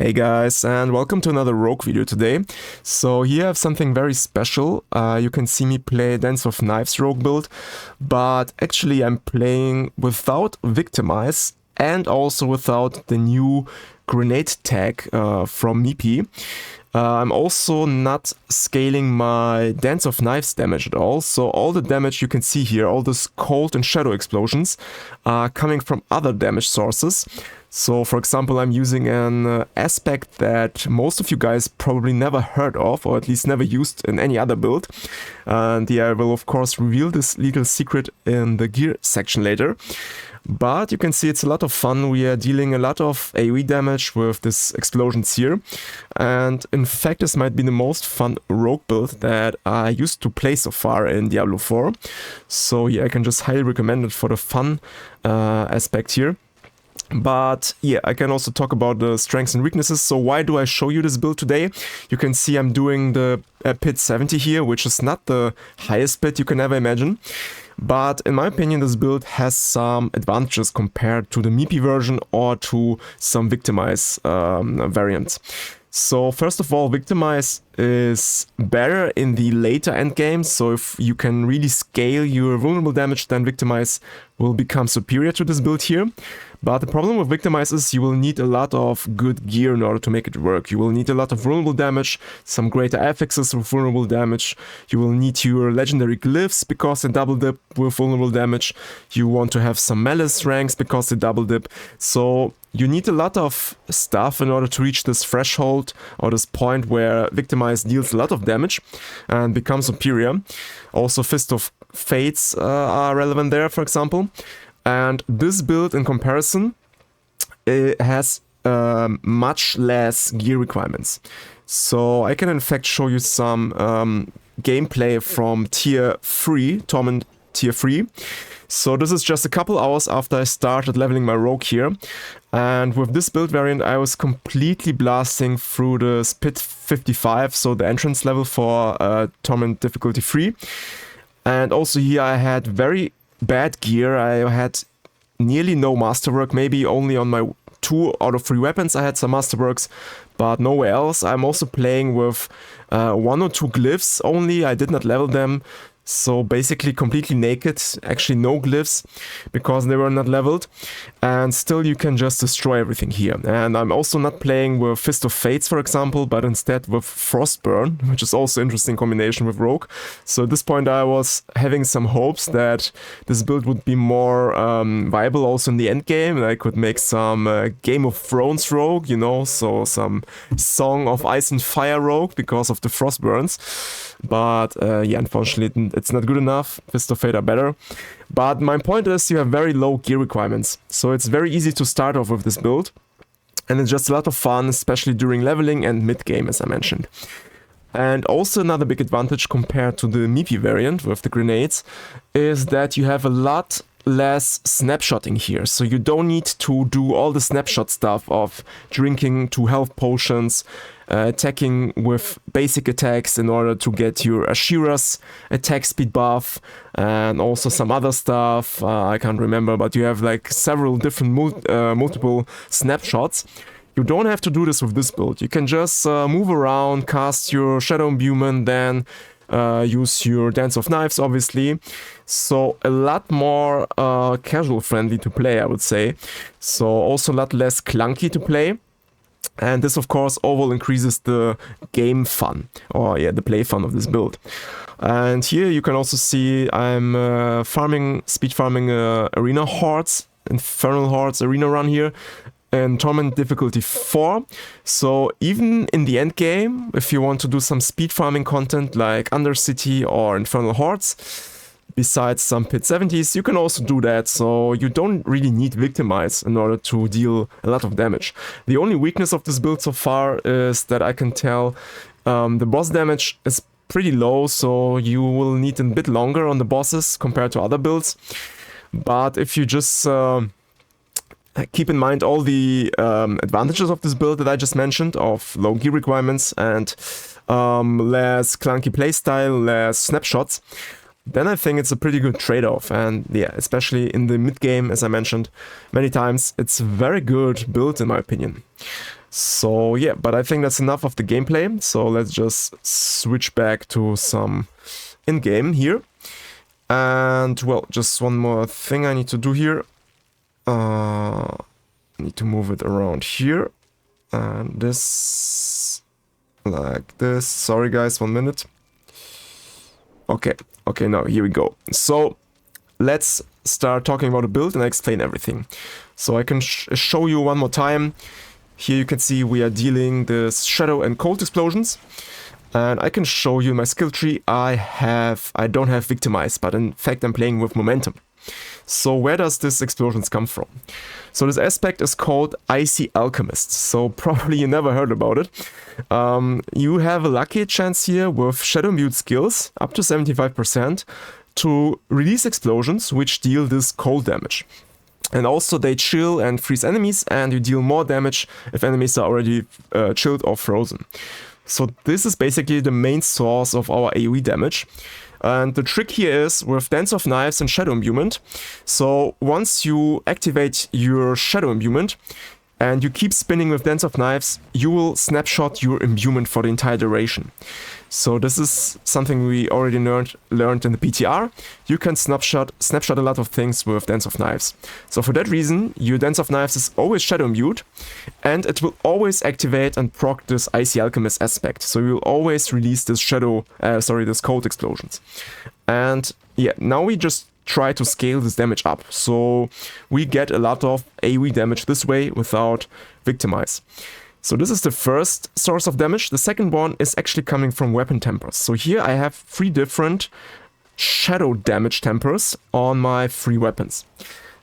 Hey guys, and welcome to another Rogue video today. So here I have something very special. You can see me play Dance of Knives Rogue build, but actually I'm playing without Victimize and also without the new grenade tag from Meepy. I'm also not scaling my Dance of Knives damage at all, so all the damage you can see here, all these cold and shadow explosions, are coming from other damage sources. So for example, I'm using an aspect that most of you guys probably never heard of, or at least never used in any other build. And yeah, I will of course reveal this little secret in the gear section later. But you can see it's a lot of fun. We are dealing a lot of AoE damage with these explosions here. And in fact, this might be the most fun rogue build that I used to play so far in Diablo 4. So yeah, I can just highly recommend it for the fun aspect here. But yeah, I can also talk about the strengths and weaknesses. So why do I show you this build today? You can see I'm doing the pit 70 here, which is not the highest pit you can ever imagine. But in my opinion, this build has some advantages compared to the Meepy version or to some Victimize variants. So first of all, Victimize is better in the later endgame, so if you can really scale your vulnerable damage, then Victimize will become superior to this build here. But the problem with Victimize is you will need a lot of good gear in order to make it work. You will need a lot of vulnerable damage, some greater affixes with vulnerable damage. You will need your legendary glyphs because they double dip with vulnerable damage. You want to have some malice ranks because they double dip. So you need a lot of stuff in order to reach this threshold or this point where Victimize deals a lot of damage and becomes superior. Also Fist of Fates are relevant there, for example. And this build in comparison, it has much less gear requirements. So I can in fact show you some gameplay from tier 3, Torment tier 3. So this is just a couple hours after I started leveling my rogue here. And with this build variant I was completely blasting through the Pit 55, so the entrance level for Torment difficulty 3. And also here I had very bad gear. I had nearly no masterwork, maybe only on my 2 out of 3 weapons I had some masterworks, but nowhere else. I'm also playing with 1 or 2 glyphs only. I did not level them, so basically completely naked, actually no glyphs because they were not leveled, and still you can just destroy everything here. And I'm also not playing with Fist of Fates, for example, but instead with Frostburn, which is also an interesting combination with Rogue. So at this point I was having some hopes that this build would be more viable also in the endgame, and I could make some Game of Thrones Rogue, you know, so some Song of Ice and Fire Rogue because of the Frostburns. But yeah, unfortunately it's not good enough. Fist of Fate are better. But my point is you have very low gear requirements. So it's very easy to start off with this build. And it's just a lot of fun, especially during leveling and mid-game, as I mentioned. And also another big advantage compared to the Meepy variant with the grenades is that you have a lot less snapshotting here. So you don't need to do all the snapshot stuff of drinking 2 health potions, attacking with basic attacks in order to get your Ashira's attack speed buff, and also some other stuff, I can't remember, but you have like several different multiple snapshots. You don't have to do this with this build. You can just move around, cast your Shadow Imbuement, then use your Dance of Knives, obviously. So a lot more casual friendly to play, I would say. So also a lot less clunky to play. And this of course overall increases the game fun, or yeah, the play fun of this build. And here you can also see I'm speed farming arena hordes, infernal hordes arena run here. And Torment difficulty 4. So even in the end game, if you want to do some speed farming content like Undercity or Infernal Hordes, besides some Pit 70s, you can also do that. So you don't really need Victimize in order to deal a lot of damage. The only weakness of this build so far is that I can tell the boss damage is pretty low, so you will need a bit longer on the bosses compared to other builds. But if you just keep in mind all the advantages of this build that I just mentioned, of low gear requirements and less clunky playstyle, less snapshots, then I think it's a pretty good trade-off. And yeah, especially in the mid-game, as I mentioned many times, it's a very good build in my opinion. So yeah, but I think that's enough of the gameplay. So let's just switch back to some in-game here. And well, just one more thing I need to do here. Need to move it around here. And this, like this. Sorry guys, 1 minute. Okay, now here we go. So let's start talking about the build and explain everything. So I can show you one more time. Here you can see we are dealing this shadow and cold explosions. And I can show you my skill tree. I don't have Victimize, but in fact I'm playing with momentum. So where does this explosions come from? So this aspect is called Icy Alchemist. So probably you never heard about it. You have a lucky chance here with Shadow Mute skills, up to 75%, to release explosions which deal this cold damage. And also they chill and freeze enemies, and you deal more damage if enemies are already chilled or frozen. So this is basically the main source of our AoE damage. And the trick here is with Dance of Knives and Shadow Imbuement. So once you activate your Shadow Imbuement and you keep spinning with Dance of Knives, you will snapshot your imbuement for the entire duration. So this is something we already learned in the PTR. You can snapshot a lot of things with Dance of Knives. So for that reason, your Dance of Knives is always Shadow Mute, and it will always activate and proc this Icy Alchemist aspect. So you will always release this this cold explosions. And yeah, now we just try to scale this damage up. So we get a lot of AoE damage this way without Victimize. So this is the first source of damage. The second one is actually coming from weapon tempers. So here I have 3 different shadow damage tempers on my 3 weapons.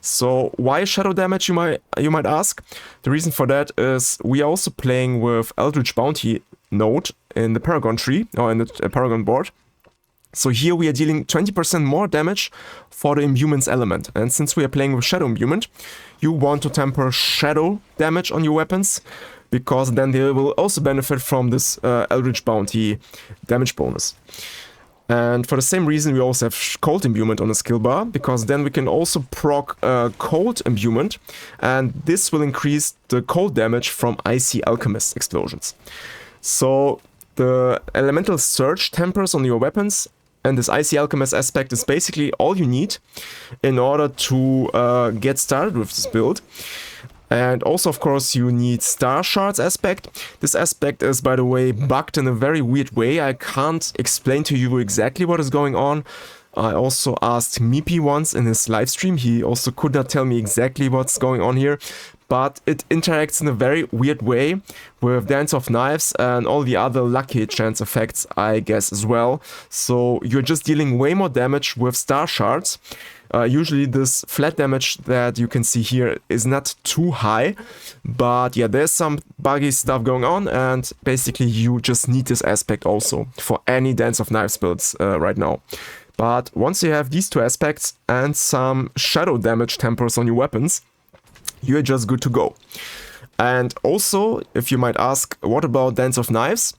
So why shadow damage, you might ask? The reason for that is we are also playing with Eldritch Bounty node in the Paragon tree, or in the Paragon board. So here we are dealing 20% more damage for the Imbuements element. And since we are playing with Shadow Imbuement, you want to temper shadow damage on your weapons, because then they will also benefit from this Eldritch Bounty damage bonus. And for the same reason, we also have Cold Imbuement on the skill bar, because then we can also proc Cold Imbuement, and this will increase the cold damage from Icy Alchemist explosions. So the Elemental Surge tempers on your weapons and this Icy Alchemist aspect is basically all you need in order to get started with this build. And also, of course, you need Star Shards aspect. This aspect is, by the way, bugged in a very weird way. I can't explain to you exactly what is going on. I also asked Meepy once in his live stream. He also could not tell me exactly what's going on here. But it interacts in a very weird way with Dance of Knives and all the other lucky chance effects, I guess, as well. So you're just dealing way more damage with Star Shards. Usually this flat damage that you can see here is not too high, but yeah, there's some buggy stuff going on, and basically you just need this aspect also for any Dance of Knives builds right now. But once you have these 2 aspects and some shadow damage tempers on your weapons, you're just good to go. And also, if you might ask, what about Dance of Knives?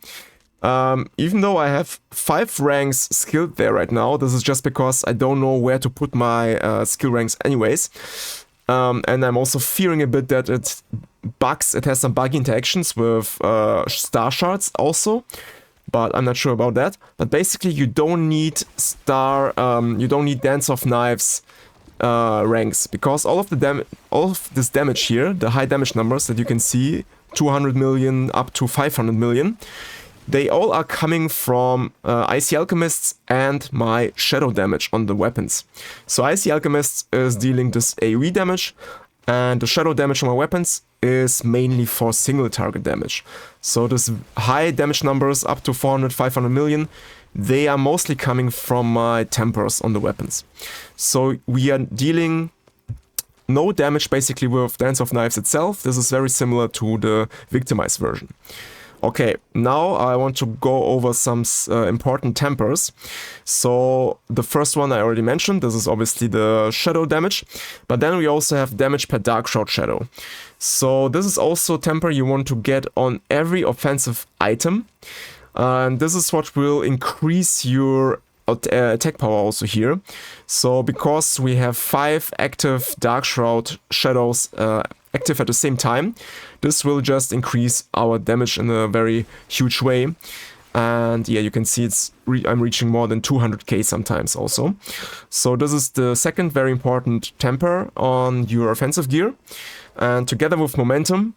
Even though I have 5 ranks skilled there right now, this is just because I don't know where to put my skill ranks anyways. And I'm also fearing a bit that it has some buggy interactions with Star Shards also, but I'm not sure about that. But basically you don't need Dance of Knives ranks, because all of this damage here, the high damage numbers that you can see, 200 million up to 500 million, they all are coming from Icy Alchemists and my shadow damage on the weapons. So Icy Alchemists is dealing this AoE damage, and the shadow damage on my weapons is mainly for single target damage. So this high damage numbers up to 400, 500 million, they are mostly coming from my tempers on the weapons. So we are dealing no damage basically with Dance of Knives itself. This is very similar to the Victimize version. Okay, now I want to go over some important tempers. So the first one I already mentioned, this is obviously the shadow damage, but then we also have damage per Dark Shroud Shadow. So this is also a temper you want to get on every offensive item, and this is what will increase your attack power also here. So because we have 5 active Dark Shroud Shadows active at the same time, this will just increase our damage in a very huge way. And yeah, you can see I'm reaching more than 200k sometimes also. So this is the second very important temper on your offensive gear. And together with momentum,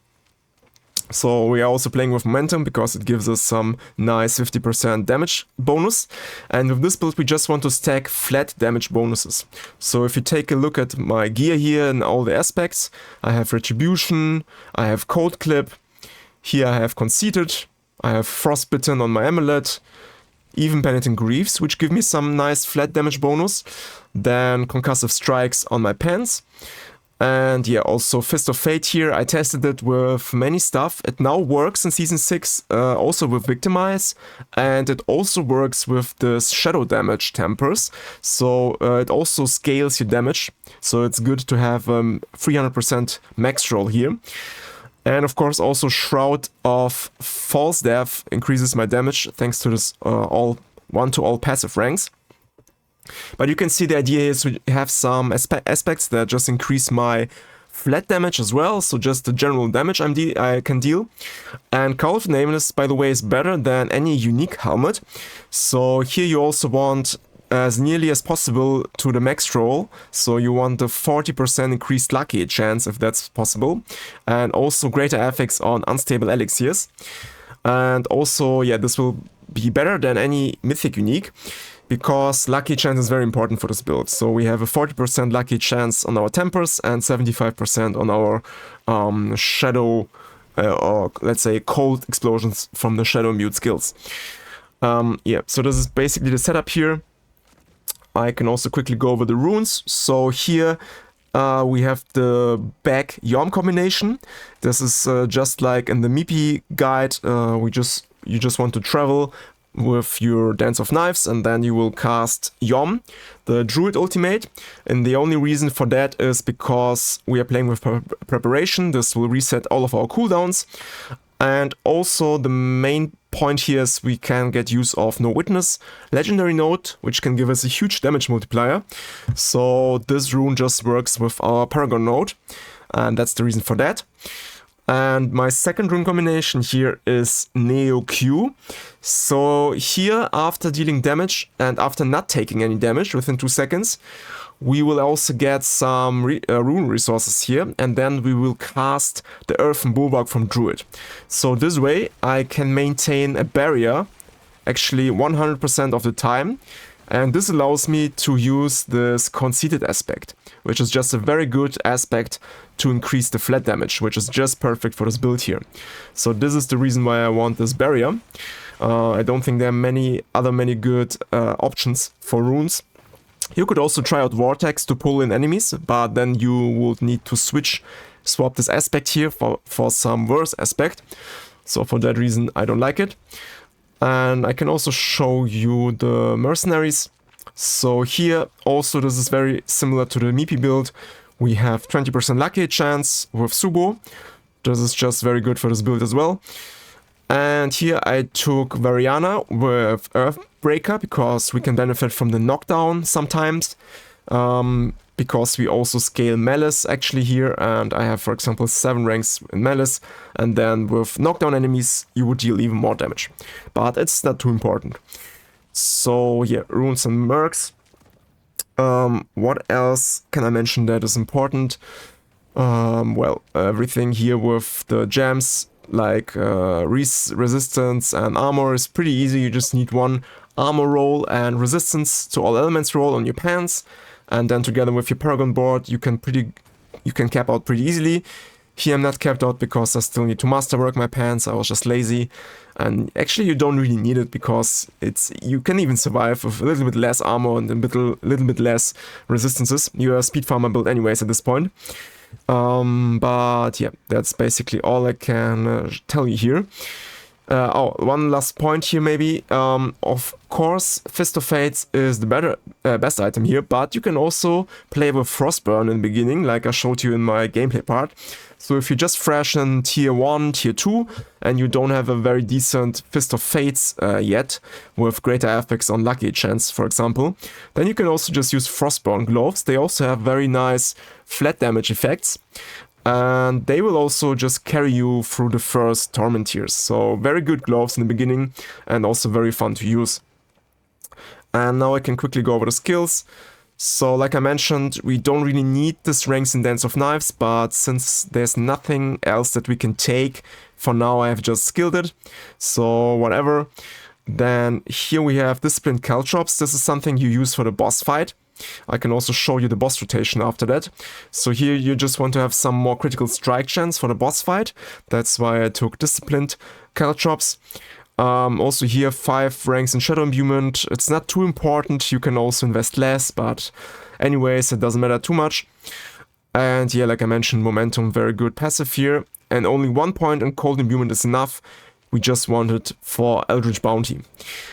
so we are also playing with momentum because it gives us some nice 50% damage bonus. And with this build we just want to stack flat damage bonuses. So if you take a look at my gear here and all the aspects, I have Retribution, I have Cold Clip, here I have Conceited, I have Frostbitten on my amulet, even Penitent Griefs, which give me some nice flat damage bonus. Then Concussive Strikes on my pants. And yeah, also Fist of Fate here. I tested it with many stuff. It now works in Season 6, also with Victimize. And it also works with the Shadow Damage tempers. So it also scales your damage. So it's good to have 300% max roll here. And of course also Shroud of False Death increases my damage thanks to this all 1-to-all passive ranks. But you can see the idea is we have some aspects that just increase my flat damage as well, so just the general damage I can deal. And Cowl of Nameless, by the way, is better than any unique helmet. So here you also want as nearly as possible to the max roll, so you want the 40% increased lucky chance if that's possible, and also greater effects on unstable elixirs. And also, yeah, this will be better than any mythic unique, because lucky chance is very important for this build. So we have a 40% lucky chance on our tempers and 75% on our shadow or let's say cold explosions from the shadow mute skills. Yeah, so this is basically the setup here. I can also quickly go over the runes. So here we have the back Yom combination. This is just like in the Meepy guide. You just want to travel with your Dance of Knives, and then you will cast Yom, the Druid ultimate. And the only reason for that is because we are playing with preparation. This will reset all of our cooldowns. And also the main point here is we can get use of No Witness legendary note, which can give us a huge damage multiplier. So this rune just works with our Paragon node, and that's the reason for that. And my second rune combination here is Neo Q. So here, after dealing damage and after not taking any damage within 2 seconds, we will also get some rune resources here, and then we will cast the Earthen Bulwark from Druid. So this way I can maintain a barrier actually 100% of the time, and this allows me to use this Conceited aspect, which is just a very good aspect to increase the flat damage, which is just perfect for this build here. So this is the reason why I want this barrier. I don't think there are many good options for runes. You could also try out Vortex to pull in enemies, but then you would need to swap this aspect here for some worse aspect. So for that reason I don't like it. And I can also show you the Mercenaries. So here also this is very similar to the Meepy build. We have 20% lucky chance with Subo. This is just very good for this build as well. And here I took Variana with Earthbreaker because we can benefit from the knockdown sometimes. Because we also scale Malice actually here, and I have, for example, 7 ranks in Malice, and then with knockdown enemies you would deal even more damage. But it's not too important. So yeah, runes and mercs. What else can I mention that is important? Well, everything here with the gems, like resistance and armor is pretty easy. You just need 1 armor roll and resistance to all elements roll on your pants. And then together with your Paragon board, you can cap out pretty easily. Here I'm not capped out because I still need to masterwork my pants. I was just lazy. And actually you don't really need it because you can even survive with a little bit less armor and a little bit less resistances. You're a speed farmer build anyways at this point. But yeah, that's basically all I can tell you here. Oh, one last point here maybe. Of course, Fist of Fates is the best item here, but you can also play with Frostburn in the beginning, like I showed you in my gameplay part. So if you just fresh in tier 1, tier 2, and you don't have a very decent Fist of Fates yet, with greater effects on lucky chance, for example, then you can also just use Frostburn gloves. They also have very nice flat damage effects. and they will also just carry you through the first torment tiers. So very good gloves in the beginning and also very fun to use. And now I can quickly go over the skills. So like I mentioned, we don't really need this ranks in Dance of Knives, but since there's nothing else that we can take, for now I have just skilled it, so whatever. Then here we have Disciplined Caltrops. This is something you use for the boss fight. I can also show you the boss rotation after that. So here you just want to have some more critical strike chance for the boss fight. That's why I took Disciplined Caltrops. Also here 5 ranks in Shadow Imbuement. It's not too important, you can also invest less, but anyways, it doesn't matter too much. And yeah, like I mentioned, Momentum, very good passive here. And only 1 point in Cold Imbuement is enough. We just want it for Eldritch Bounty.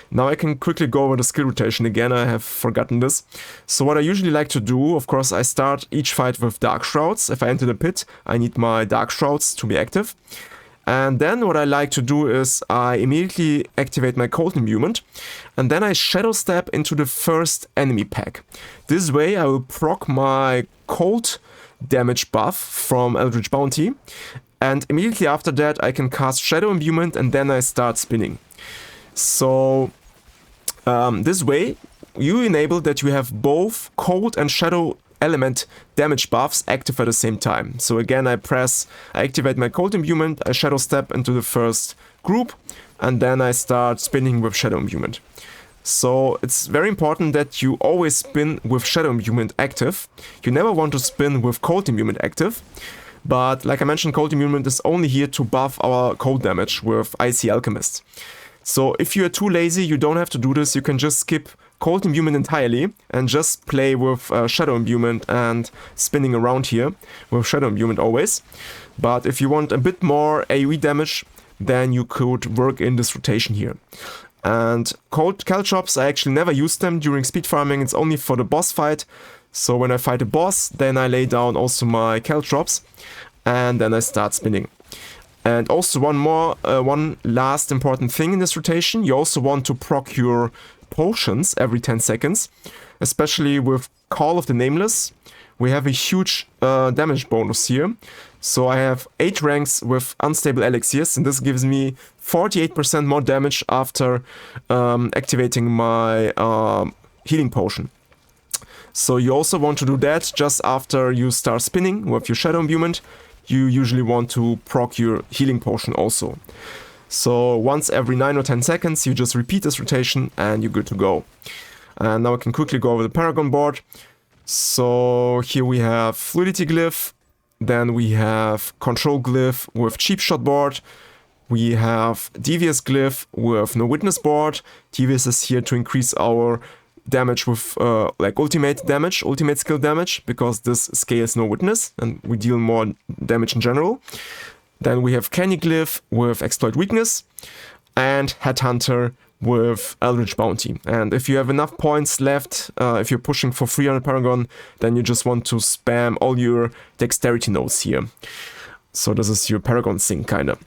Now I can quickly go over the skill rotation again, I have forgotten this. So what I usually like to do, of course, I start each fight with Dark Shrouds. If I enter the pit, I need my Dark Shrouds to be active. And then what I like to do is I immediately activate my Cold Imbuement, and then I Shadow Step into the first enemy pack. This way I will proc my cold damage buff from Eldritch Bounty, and immediately after that I can cast Shadow Imbuement and then I start spinning. So this way you enable that you have both cold and shadow element damage buffs active at the same time. So again I activate my Cold Imbuement, I Shadow Step into the first group, and then I start spinning with Shadow Imbuement. So it's very important that you always spin with Shadow Imbuement active. You never want to spin with Cold Imbuement active, but like I mentioned, Cold Imbuement is only here to buff our cold damage with Icy Alchemist. So if you are too lazy, you don't have to do this, you can just skip Cold Imbuement entirely and just play with Shadow Imbuement and spinning around here with Shadow Imbuement always. But if you want a bit more AoE damage, then you could work in this rotation here. And Cold Caltrops, I actually never use them during speed farming, it's only for the boss fight. So when I fight a boss, then I lay down also my Caltrops and then I start spinning. And also one last important thing in this rotation, you also want to proc your potions every 10 seconds, especially with Call of the Nameless. We have a huge damage bonus here. So I have 8 ranks with Unstable Elixirs, and this gives me 48% more damage after activating my healing potion. So you also want to do that just after you start spinning with your Shadow Imbuement. You usually want to proc your healing potion also. So once every 9 or 10 seconds you just repeat this rotation and you're good to go. And now I can quickly go over the Paragon board. So here we have Fluidity Glyph, then we have Control Glyph with Cheap Shot board. We have Devious Glyph with No Witness board. Devious is here to increase our damage with like ultimate skill damage, because this scales No Witness and we deal more damage in general. Then we have Canny Glyph with Exploit Weakness and Headhunter with Eldritch Bounty. And if you have enough points left, if you're pushing for 300 Paragon, then you just want to spam all your dexterity nodes here. So this is your Paragon sync kinda.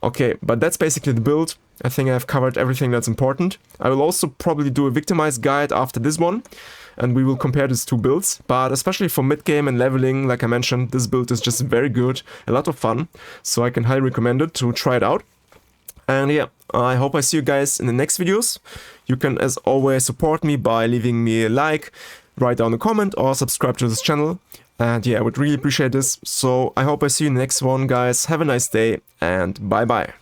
Okay, but that's basically the build. I think I've covered everything that's important. I will also probably do a Victimize guide after this one, and we will compare these two builds. But especially for mid-game and leveling, like I mentioned, this build is just very good, a lot of fun, so I can highly recommend it to try it out. And yeah, I hope I see you guys in the next videos. You can, as always, support me by leaving me a like, write down a comment, or subscribe to this channel. And yeah, I would really appreciate this. So I hope I see you in the next one, guys. Have a nice day, and bye-bye.